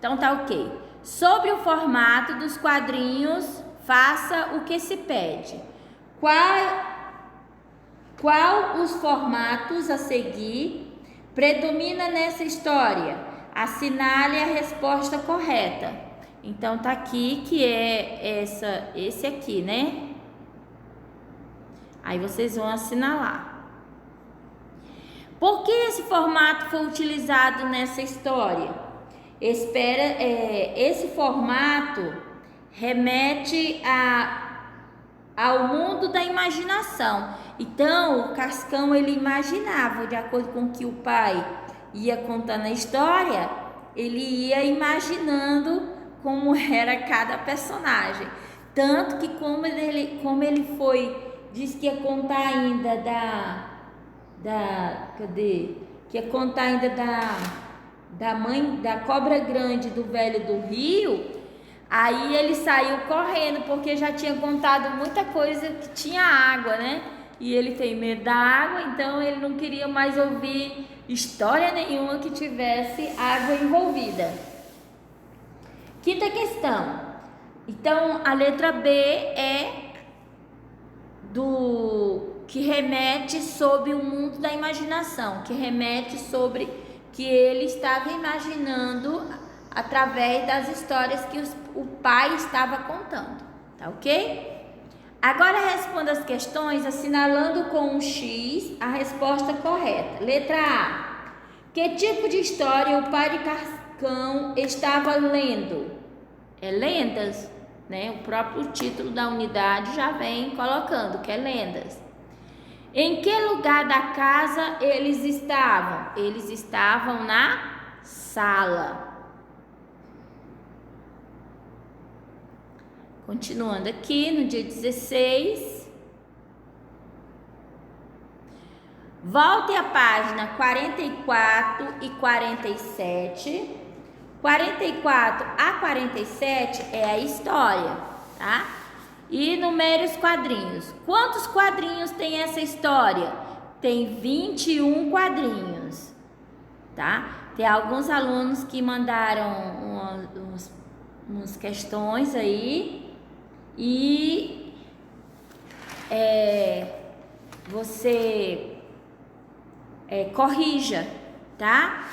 Então tá ok. Sobre o formato dos quadrinhos, faça o que se pede. Qual os formatos a seguir predomina nessa história? Assinale a resposta correta. Então tá aqui que é esse aqui, né? Aí vocês vão assinalar. Por que esse formato foi utilizado nessa história? Esse formato remete ao mundo da imaginação. Então, o Cascão, ele imaginava, de acordo com o que o pai ia contando a história, ele ia imaginando como era cada personagem. Tanto que como ele disse que ia contar ainda que ia contar ainda da mãe, da cobra grande do velho do rio, aí ele saiu correndo, porque já tinha contado muita coisa que tinha água, né? E ele tem medo da água, então ele não queria mais ouvir história nenhuma que tivesse água envolvida. Quinta questão. Então, a letra B é que remete sobre o mundo da imaginação, que remete sobre que ele estava imaginando através das histórias que o pai estava contando, tá ok? Agora responda as questões assinalando com um X a resposta correta. Letra A. Que tipo de história o pai de Cascão estava lendo? É lendas, né? O próprio título da unidade já vem colocando que é lendas. Em que lugar da casa eles estavam? Eles estavam na sala. Continuando aqui, no dia 16. Volte à página 44 e 47. 44 a 47 é a história, tá? E numere os quadrinhos. Quantos quadrinhos tem essa história? Tem 21 quadrinhos, tá? Tem alguns alunos que mandaram umas questões aí e você corrija, tá?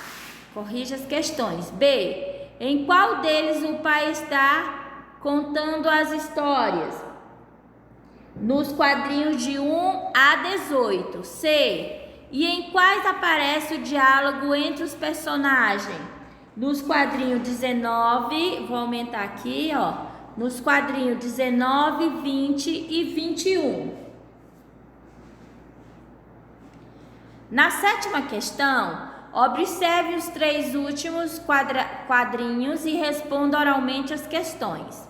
Corrija as questões. B. Em qual deles o pai está contando as histórias? Nos quadrinhos de 1 a 18. C. E em quais aparece o diálogo entre os personagens? Nos quadrinhos 19, vou aumentar aqui, ó. Nos quadrinhos 19, 20 e 21. Na sétima questão, observe os 3 últimos quadrinhos e responda oralmente as questões.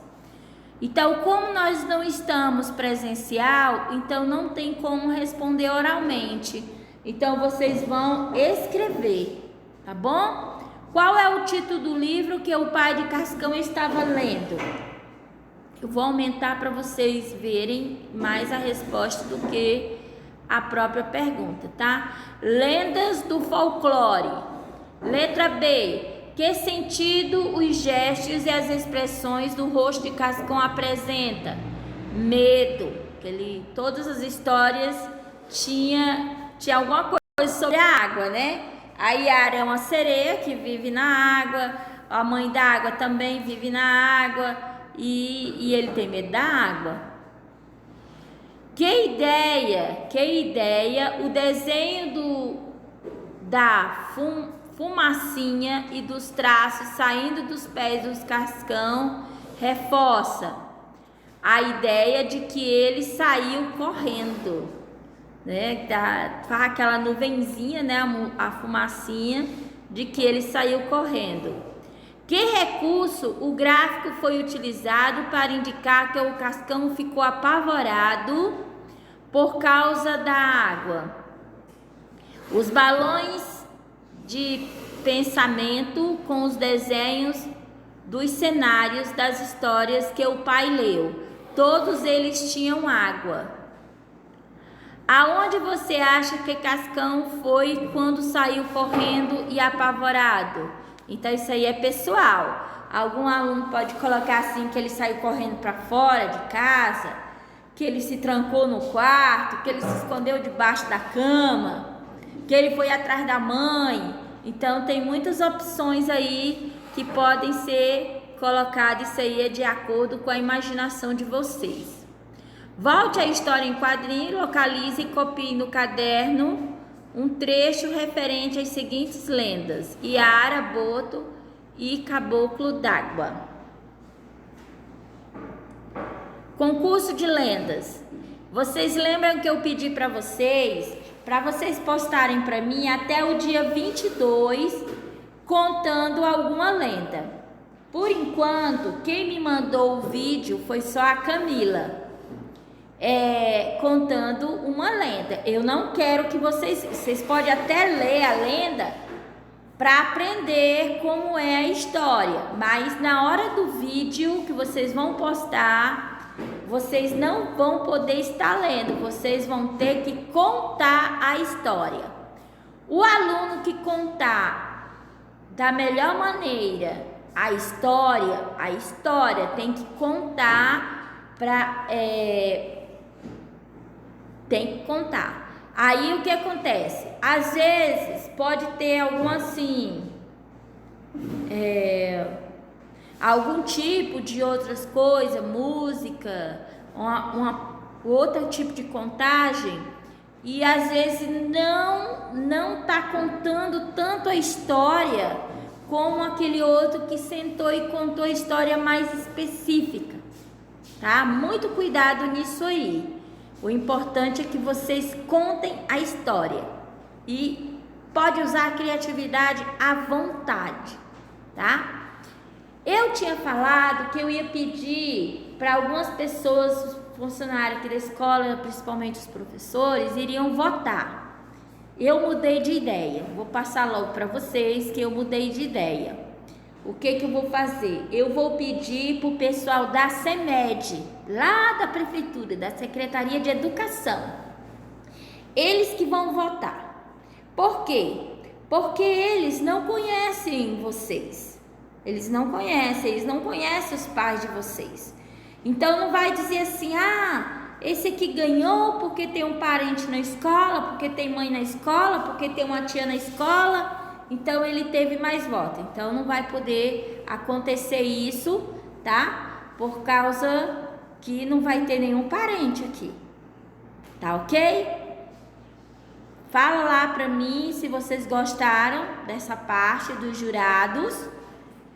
Então, como nós não estamos presencial, então não tem como responder oralmente. Então, vocês vão escrever, tá bom? Qual é o título do livro que o pai de Cascão estava lendo? Eu vou aumentar para vocês verem mais a resposta do que a própria pergunta, tá? Lendas do folclore. Letra B. Que sentido os gestos e as expressões do rosto de Cascão apresenta? Medo. Todas as histórias tinha alguma coisa sobre a água, né? A Yara é uma sereia que vive na água. A mãe da água também vive na água. E ele tem medo da água. Que ideia o desenho da fumacinha e dos traços saindo dos pés dos Cascão reforça? A ideia de que ele saiu correndo, né? Faz aquela nuvenzinha, né? A fumacinha de que ele saiu correndo. Que recurso o gráfico foi utilizado para indicar que o Cascão ficou apavorado por causa da água? Os balões de pensamento com os desenhos dos cenários das histórias que o pai leu. Todos eles tinham água. Aonde você acha que Cascão foi quando saiu correndo e apavorado? Então isso aí é pessoal. Algum aluno pode colocar assim que ele saiu correndo para fora de casa, que ele se trancou no quarto, que ele se escondeu debaixo da cama, que ele foi atrás da mãe. Então tem muitas opções aí que podem ser colocadas, isso aí é de acordo com a imaginação de vocês. Volte à história em quadrinho, localize e copie no caderno um trecho referente às seguintes lendas: Iara, Boto e Caboclo d'Água. Concurso de lendas. Vocês lembram que eu pedi para vocês postarem para mim até o dia 22 contando alguma lenda. Por enquanto, quem me mandou o vídeo foi só a Camila. Contando uma lenda. Eu não quero que vocês podem até ler a lenda para aprender como é a história, mas na hora do vídeo que vocês vão postar, vocês não vão poder estar lendo, vocês vão ter que contar a história. O aluno que contar da melhor maneira a história tem que contar tem que contar. Aí o que acontece? Às vezes pode ter algum algum tipo de outras coisas, música, outro tipo de contagem, e às vezes não tá contando tanto a história como aquele outro que sentou e contou a história mais específica, tá? Muito cuidado nisso aí. O importante é que vocês contem a história e pode usar a criatividade à vontade, tá? Eu tinha falado que eu ia pedir para algumas pessoas, funcionários aqui da escola, principalmente os professores, iriam votar. Eu mudei de ideia. Vou passar logo para vocês que eu mudei de ideia. O que eu vou fazer? Eu vou pedir para o pessoal da CEMED, lá da prefeitura, da Secretaria de Educação. Eles que vão votar. Por quê? Porque eles não conhecem vocês. Eles não conhecem os pais de vocês. Então não vai dizer assim, esse aqui ganhou porque tem um parente na escola, porque tem mãe na escola, porque tem uma tia na escola, então ele teve mais votos. Então não vai poder acontecer isso, tá? Por causa que não vai ter nenhum parente aqui. Tá ok? Fala lá pra mim se vocês gostaram dessa parte dos jurados,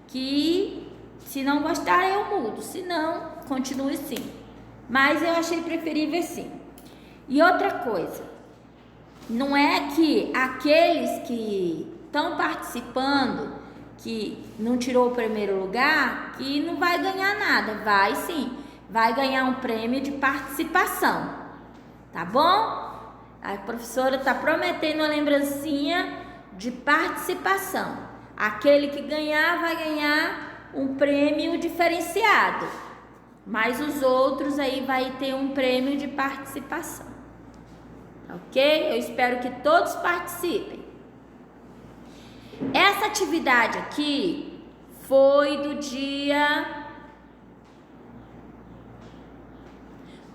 que se não gostarem eu mudo, se não, continue sim. Mas eu achei preferível sim. E outra coisa, não é que aqueles que estão participando, que não tirou o primeiro lugar, que não vai ganhar nada. Vai sim, vai ganhar um prêmio de participação, tá bom? A professora está prometendo uma lembrancinha de participação. Aquele que ganhar vai ganhar um prêmio diferenciado, mas os outros aí vai ter um prêmio de participação, ok? Eu espero que todos participem. Essa atividade aqui foi do dia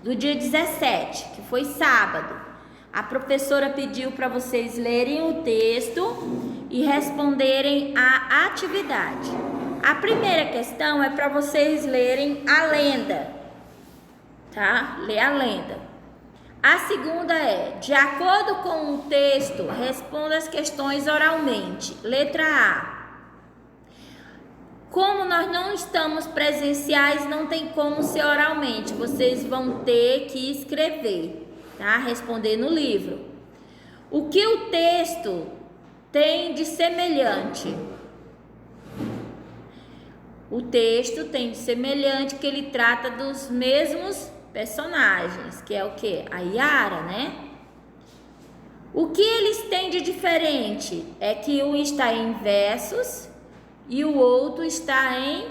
17, que foi sábado. A professora pediu para vocês lerem o texto e responderem a atividade. A primeira questão é para vocês lerem a lenda, tá? Ler a lenda. A segunda é, de acordo com o texto, responda as questões oralmente. Letra A. Como nós não estamos presenciais, não tem como ser oralmente. Vocês vão ter que escrever, tá? Responder no livro. O que o texto tem de semelhante? O texto tem de semelhante que ele trata dos mesmos personagens, que é o que? A Iara, né? O que eles têm de diferente é que um está em versos e o outro está em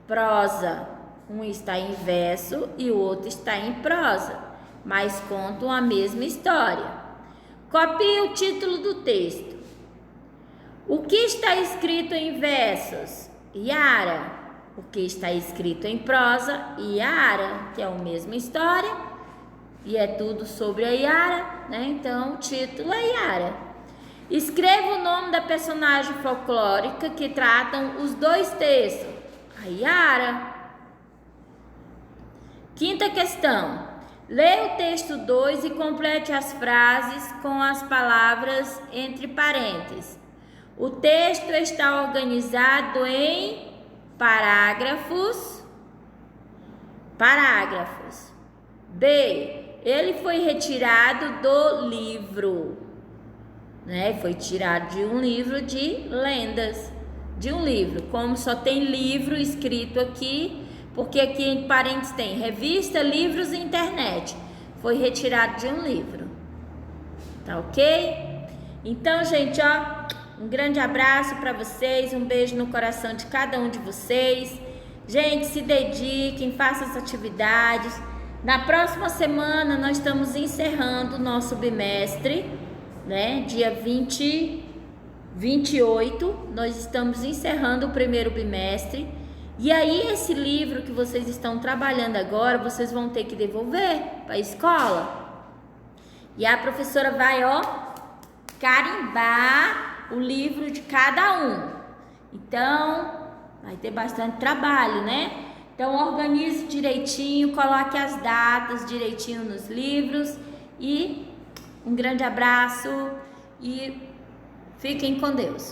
prosa. Um está em verso e o outro está em prosa, mas contam a mesma história. Copie o título do texto. O que está escrito em versos? Yara. O que está escrito em prosa? Yara, que é a mesma história e é tudo sobre a Yara, né? Então o título é Yara. Escreva o nome da personagem folclórica que tratam os dois textos. A Yara. Quinta questão. Leia o texto 2 e complete as frases com as palavras entre parênteses. O texto está organizado em parágrafos. B. Ele foi retirado do livro, né? Foi tirado de um livro de lendas, de um livro. Como só tem livro escrito aqui, porque aqui em parênteses tem revista, livros e internet. Foi retirado de um livro. Tá ok? Então, gente, ó, um grande abraço para vocês, um beijo no coração de cada um de vocês. Gente, se dediquem, façam as atividades. Na próxima semana nós estamos encerrando o nosso bimestre, né? Dia 28, nós estamos encerrando o primeiro bimestre. E aí esse livro que vocês estão trabalhando agora, vocês vão ter que devolver para a escola. E a professora vai, ó, carimbar o livro de cada um. Então, vai ter bastante trabalho, né? Então, organize direitinho, coloque as datas direitinho nos livros. E um grande abraço e fiquem com Deus.